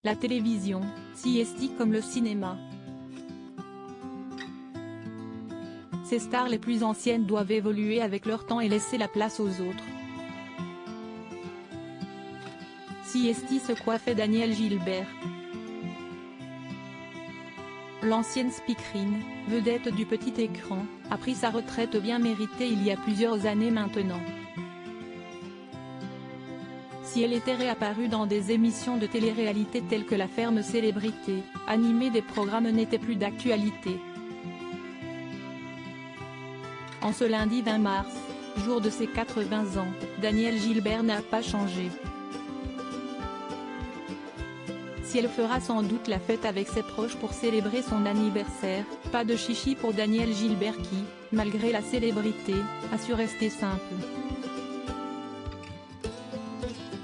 La télévision, si estique comme le cinéma. Ces stars les plus anciennes doivent évoluer avec leur temps et laisser la place aux autres. Si esti se coiffait Danielle Gilbert. L'ancienne speakerine, vedette du petit écran, a pris sa retraite bien méritée il y a plusieurs années maintenant. Si elle était réapparue dans des émissions de télé-réalité telles que La Ferme Célébrité, animer des programmes n'était plus d'actualité. En ce lundi 20 mars, jour de ses 80 ans, Danielle Gilbert n'a pas changé. Si elle fera sans doute la fête avec ses proches pour célébrer son anniversaire, pas de chichi pour Danielle Gilbert qui, malgré la célébrité, a su rester simple.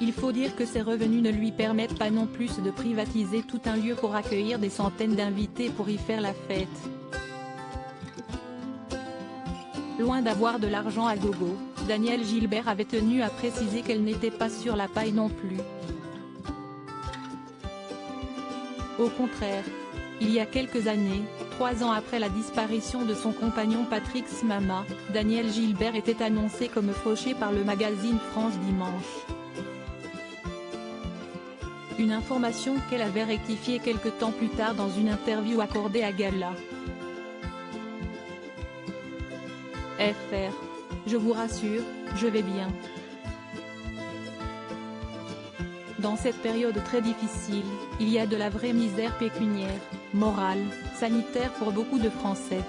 Il faut dire que ses revenus ne lui permettent pas non plus de privatiser tout un lieu pour accueillir des centaines d'invités pour y faire la fête. Loin d'avoir de l'argent à gogo, Danielle Gilbert avait tenu à préciser qu'elle n'était pas sur la paille non plus. Au contraire, il y a quelques années, 3 ans après la disparition de son compagnon Patrick Smama, Danielle Gilbert était annoncée comme fauchée par le magazine France Dimanche. Une information qu'elle avait rectifiée quelque temps plus tard dans une interview accordée à Gala. FR. Je vous rassure, je vais bien. Dans cette période très difficile, il y a de la vraie misère pécuniaire, morale, sanitaire pour beaucoup de Français.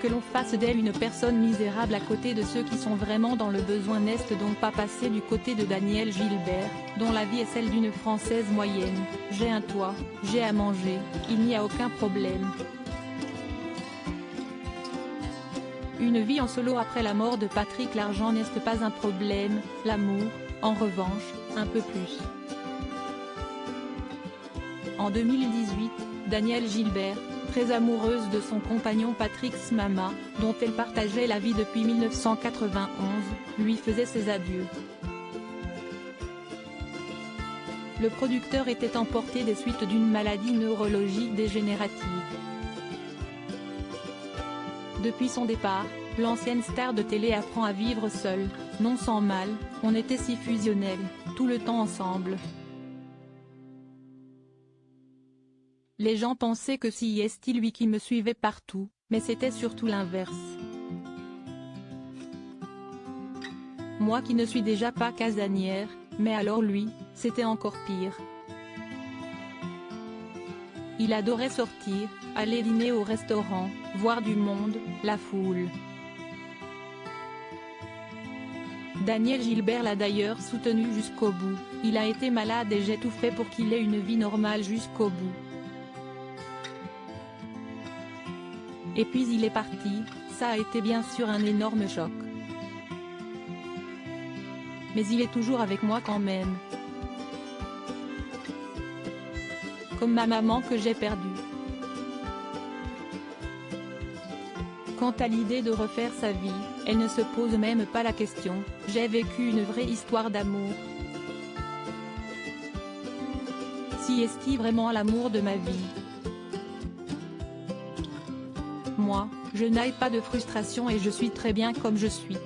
Que l'on fasse d'elle une personne misérable à côté de ceux qui sont vraiment dans le besoin n'est donc pas passer du côté de Danielle Gilbert, dont la vie est celle d'une Française moyenne. J'ai un toit, j'ai à manger, il n'y a aucun problème. Une vie en solo après la mort de Patrick. L'argent n'est pas un problème, l'amour, en revanche, un peu plus. En 2018, Danielle Gilbert, très amoureuse de son compagnon Patrick Smama, dont elle partageait la vie depuis 1991, lui faisait ses adieux. Le producteur était emporté des suites d'une maladie neurologique dégénérative. Depuis son départ, l'ancienne star de télé apprend à vivre seule, non sans mal, on était si fusionnels, tout le temps ensemble. Les gens pensaient que c'était lui qui me suivait partout, mais c'était surtout l'inverse. Moi qui ne suis déjà pas casanière, mais alors lui, c'était encore pire. Il adorait sortir, aller dîner au restaurant, voir du monde, la foule. Danielle Gilbert l'a d'ailleurs soutenu jusqu'au bout, il a été malade et j'ai tout fait pour qu'il ait une vie normale jusqu'au bout. Et puis il est parti, ça a été bien sûr un énorme choc. Mais il est toujours avec moi quand même. Comme ma maman que j'ai perdue. Quant à l'idée de refaire sa vie, elle ne se pose même pas la question, j'ai vécu une vraie histoire d'amour. Si est-il vraiment l'amour de ma vie? Moi, je n'ai pas de frustration et je suis très bien comme je suis.